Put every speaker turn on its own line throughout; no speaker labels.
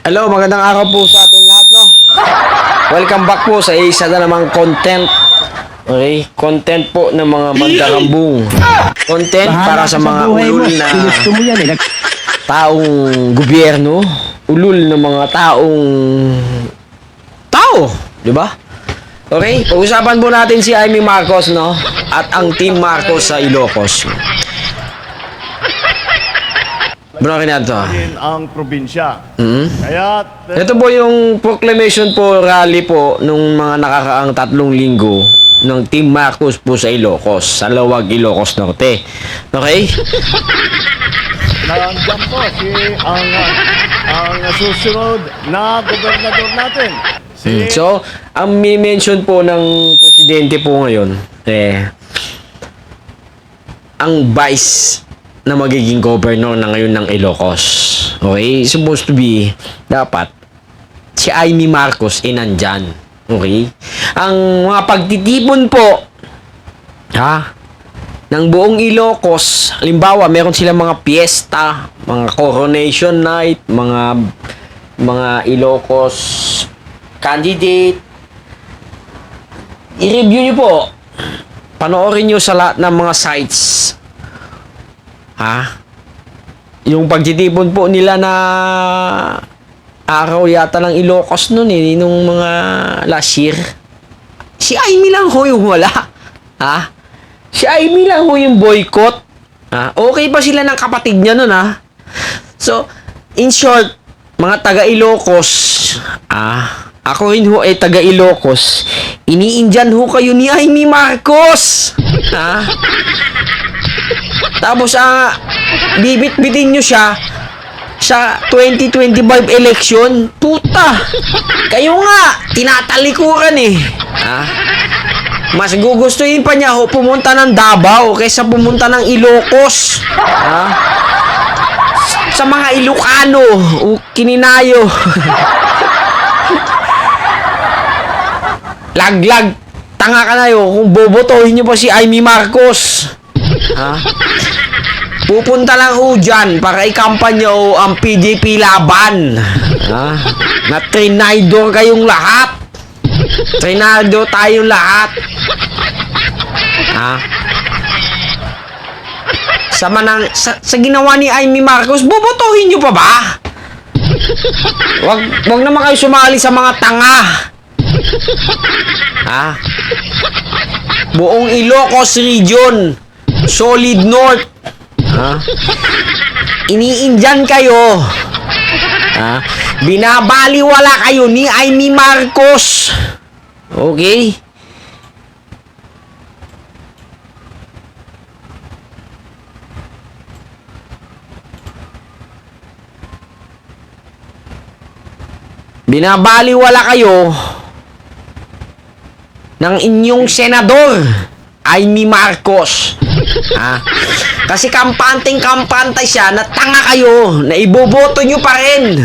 Hello, magandang araw po sa atin lahat, no? Welcome back po sa isa na namang content. Okay? Content po ng mga mandarambong. Content para sa mga ulul na taong gobyerno. Ulul ng mga tao, di ba? Okay? Pag-usapan po natin si Amy Marcos, no? At ang Team Marcos sa Ilocos. Bunakin natin to.
Ang probinsya.
Kaya ito po yung proclamation po, rally po nung mga nakakaang 3 linggo ng Team Marcos po sa Ilocos, sa Lawag, Ilocos Norte. Okay?
Nandiyan po ang susunod na gobernador natin.
So, ang mention po ng presidente po ngayon, ang vice na magiging governor na ngayon ng Ilocos. Okay? Supposed to be, dapat, si Amy Marcos nandyan. Okay? Ang mga pagtitipon po, ng buong Ilocos, halimbawa, meron silang mga piyesta, mga coronation night, mga Ilocos candidate. I-review nyo po. Panoorin nyo sa lahat ng mga sites. Yung pagtitipon po nila na araw yata ng Ilocos nun nung mga last year. Si Amy lang ho yung wala. Si Amy lang ho yung boycott. Okay pa sila ng kapatid niya nun So, in short, mga taga Ilocos, ako rin ho ay taga Ilocos, iniindyan ho kayo ni Amy Marcos. Tapos, bibit-bitin nyo siya sa 2025 election. Puta! Kayo nga, tinatalikuran Mas gugustuhin pa niya pumunta ng Davao kaysa pumunta ng Ilocos. Sa mga Ilocano, kininayo. Laglag. Tanga ka na kung bobotohin nyo pa si Amy Marcos. Pupunta lang dyan para ikampanya ang PDP laban. Na trinidor kayong lahat. Trinidor tayong lahat. Sa ginawa ni Amy Marcos, bobotohin nyo pa ba? Wag naman kayo sumali sa mga tanga. Buong Ilocos region, solid north, iniindyan kayo, binabaliwala kayo ni Amy Marcos. Okay? Binabaliwala kayo ng inyong senador, Amy Marcos. Kasi kampanteng-kampante siya na tanga kayo, na iboboto nyo pa rin.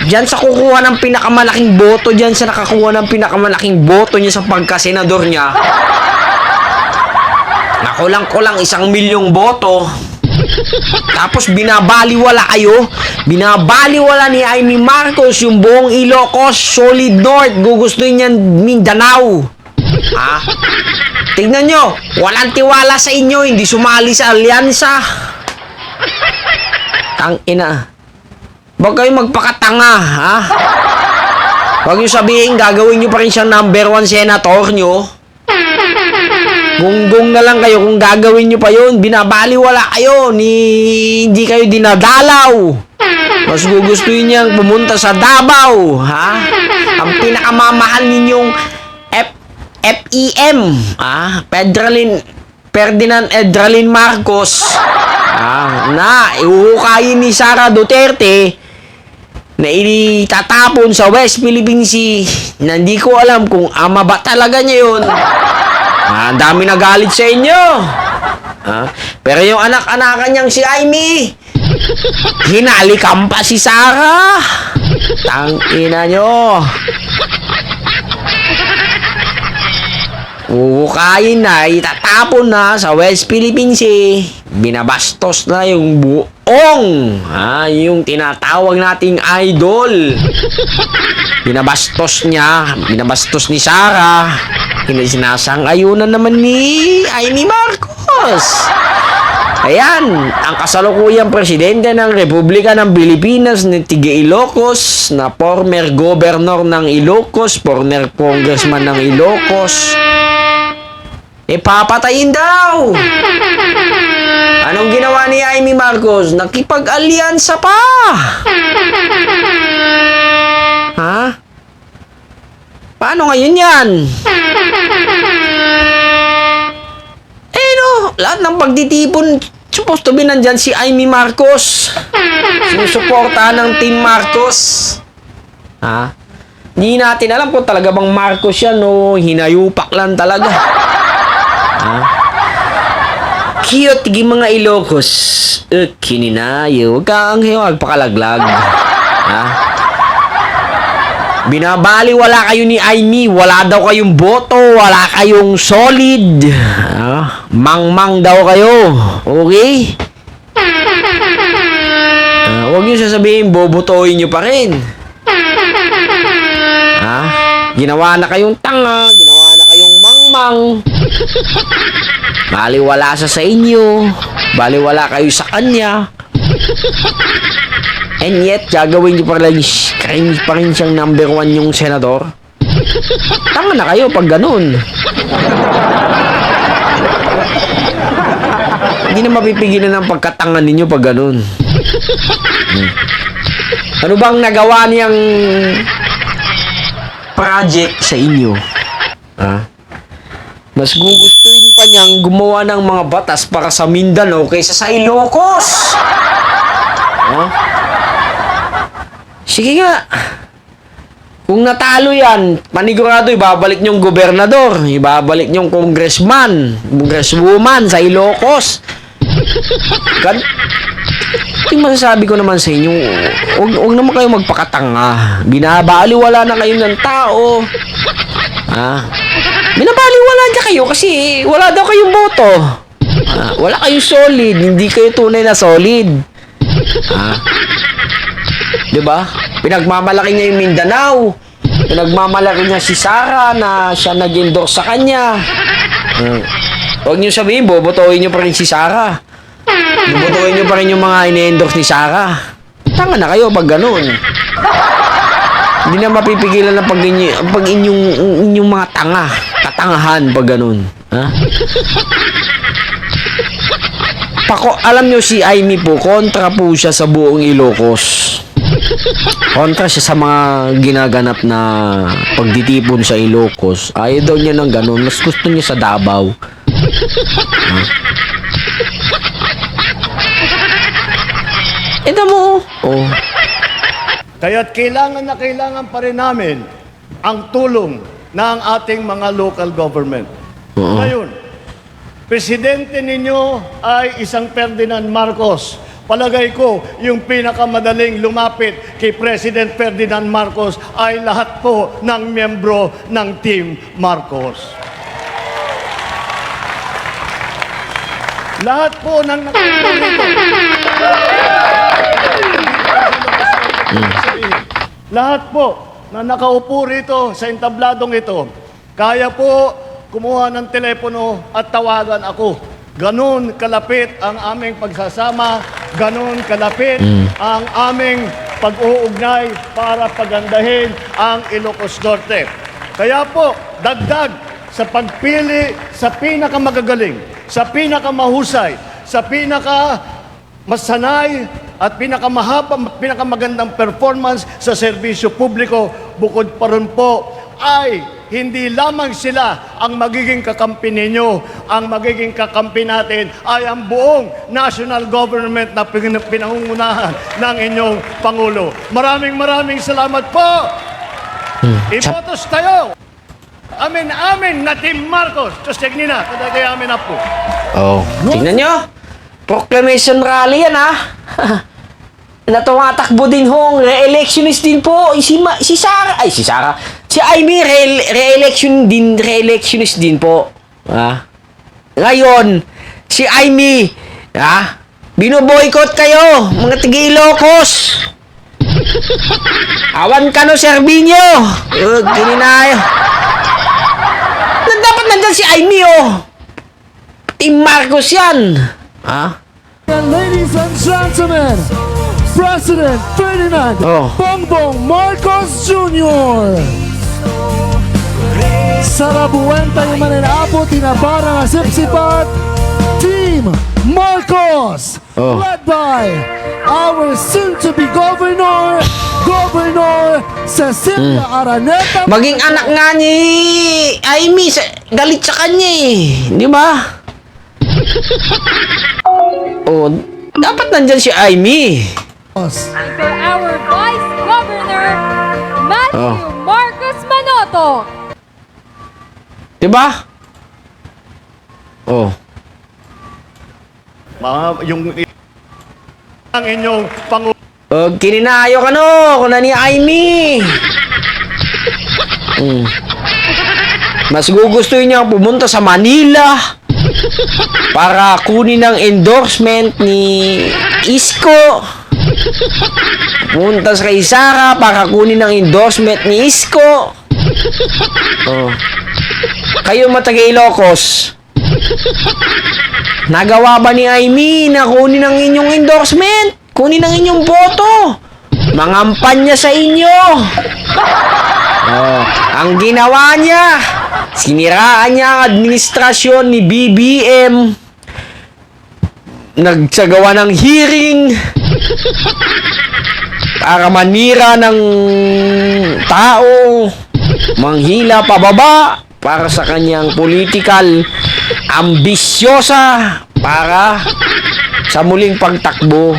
Diyan sa kukuha ng pinakamalaking boto, diyan sa nakakuha ng pinakamalaking boto niya sa pagkasenador niya. Nakulang-kulang 1 milyong boto. Tapos binabaliwala kayo. Binabaliwala ni Amy Marcos yung buong Ilocos, solid north. Gugustuhin niyan Mindanao. Tignan nyo, walang tiwala sa inyo, hindi sumali sa alyansa. Tangina. Huwag kayong magpakatanga, Huwag nyo sabihin, gagawin nyo pa rin siyang number 1 senator nyo. Gunggong na lang kayo kung gagawin nyo pa yun. Binabaliwala kayo, hindi kayo dinadalaw. Mas gugustuhin niyang pumunta sa Davao, Ang pinakamamahal ninyong FEM, Ferdinand Edralin Marcos, na iuhukayin ni Sara Duterte na itatapon sa West Philippine Sea, na hindi ko alam kung ama ba talaga niya yun. Ang dami nagalit sa inyo. Pero yung anak-anakan niyang si Amy, hinalikan pa si Sara. Tangina nyo. Uhukayin na, itatapon na sa West Philippine Sea. binabastos na yung buong, yung tinatawag nating idol. Binabastos ni Sara. Sinasang-ayunan naman ni Amy Marcos. Ayan, ang kasalukuyang presidente ng Republika ng Pilipinas ni Tiga Ilocos, na former governor ng Ilocos, former congressman ng Ilocos, papatayin daw. Anong ginawa ni Amy Marcos? Nakipag-alyansa pa. Ha? Paano ngayon yan? Lahat ng pagtitipon, supposed to be nandyan si Amy Marcos. Sinusuportahan ng Team Marcos. Ha? Hindi natin alam kung talaga bang Marcos yan o hinayupak lang talaga. Ha? Cute, tigi mga Ilocos. Kininayo. Huwag kang magpakalaglag. Ha? Binabaliwala kayo ni Amy. Wala daw kayong boto. Wala kayong solid. Mang-mang daw kayo. Okay? Huwag nyo sasabihin, bobotohin nyo pa rin. Ginawa na kayong tanga. Ginawa na kayong mang-mang. Baliwala sa inyo. Baliwala kayo sa kanya. And yet, gagawin nyo pa rin siyang number 1 yung senador. Tama na kayo pag ganun. Hindi na mapipigilan ng pagkatangan ninyo pag ganun. Ano bang nagawa niyang project sa inyo? Mas gugustuhin pa niyang gumawa ng mga batas para sa Mindanao kaysa sa Ilocos. Sige nga. Kung natalo yan, panigurado ibabalik niyong gobernador, ibabalik niyong congresswoman sa Ilocos. Yung masasabi ko naman sa inyo, huwag naman kayo magpakatanga. Binabaliwala na kayo ng tao. Binabaliwala niya kayo kasi wala daw kayong boto. Wala kayong solid, hindi kayo tunay na solid. Diba? Pinagmamalaki niya yung Mindanao. Pinagmamalaki niya si Sara na siya nag-endorse sa kanya. Huwag niyo sabihin, bobotohin niyo pa rin si Sara. Bobotohin niyo pa rin yung mga ine-endorse ni Sara. Tanga na kayo pag ganun. Hindi na mapipigilan ng pag inyong mga tanga. Katangahan pag ganun. Alam nyo si Amy po, kontra po siya sa buong Ilocos. Kontra siya sa mga ginaganap na pagditipon sa Ilocos. Ayaw daw niya ng ganun. Mas gusto niya sa Davao. Ito mo.
Kaya't kailangan pa rin namin ang tulong ng ating mga local government. Ngayon, presidente ninyo ay isang Ferdinand Marcos. Palagay ko, yung pinakamadaling lumapit kay President Ferdinand Marcos ay lahat po ng miyembro ng Team Marcos. Lahat po ng nakaupo nito. Lahat po na nakaupo rito sa entabladong ito, kaya po kumuha ng telepono at tawagan ako. Ganon kalapit ang aming pagsasama, ganon kalapit ang aming pag-uugnay para pagandahin ang Ilocos Norte. Kaya po, dagdag sa pagpili sa pinakamagagaling, sa pinakamahusay, sa pinakamasanay at pinakamagandang performance sa serbisyo publiko, bukod pa rin po ay hindi lamang sila ang magiging kakampi ninyo. Ang magiging kakampi natin ay ang buong national government na pinangungunahan ng inyong Pangulo. Maraming salamat po! Ibotos tayo! Amin na Team Marcos! Diyos tegnina, kadagay amin na po.
Tingnan nyo! Proclamation rally yan, na tumatakbo din hong re-electionist din po si Amy re-electionist din po. Ngayon si Amy Ha? Binoboykot kayo, mga tigi-Ilocos. Awan ka no, Servinyo. Kininayo. Dapat nandyan si Amy, oh. Team Marcos yan. Ha?
And ladies and gentlemen, President Ferdinand
Oh.
Bongbong Marcos Jr. Sa labuwenta yung mananapot, tinabara ng sipsipat, Team Marcos,
Oh.
led by our soon-to-be Governor Cecilia Araneta.
Maging anak nga ni Amy, galit sa kanya eh. Di ba? Oh, dapat nandyan si Amy.
For our Vice Governor, Matthew Marcos Manoto.
Di ba? Oh.
Yung ang inyong
Kininayo ka no, kung na ni Amy. Mas gugustuhin niya pumunta sa Manila para kunin ang endorsement ni Isko. Pumunta sa kay Sara para kunin ang endorsement ni Isko. Oh. Kayo matagi-Ilocos, nagawa ba ni Amy na kunin ang inyong endorsement? Kunin ang inyong boto. Mangampanya sa inyo. Oh, ang ginawa niya, siniraan niya ang administrasyon ni BBM. Nagsagawa ng hearing para manira ng tao, manghila pababa para sa kanyang political ambisyosa para sa muling pagtakbo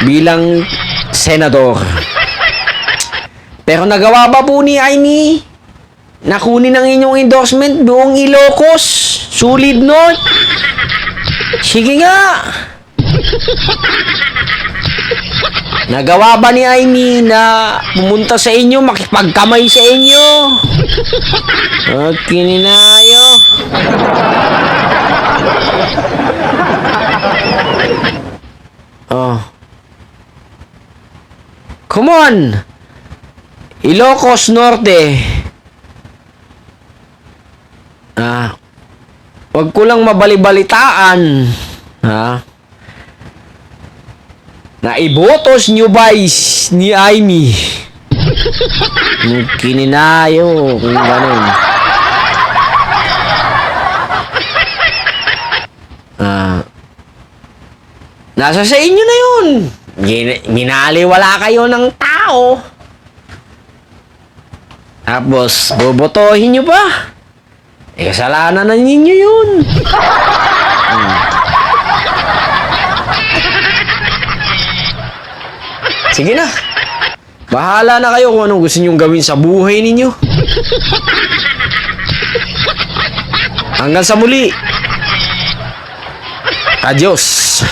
bilang senador. Pero nagawa ba po ni Amy na kunin ang inyong endorsement buong Ilocos? Sulit nun. Sige nga. Nagawa ba ni Amy na pumunta sa inyo, makipagkamay sa inyo? Kininayo. Oh. Come on. Ilocos Norte. Wag ko lang mabalibalitaan. Na ibotos nyo ba ni Amy? Kininayo kung ganun. Nasa sa inyo na yun. Ginaliwala kayo ng tao. Tapos, bobotohin nyo ba? Kasalanan na ninyo yun. Sige na. Bahala na kayo kung anong gusto nyong gawin sa buhay ninyo. Hanggang sa muli. Adios.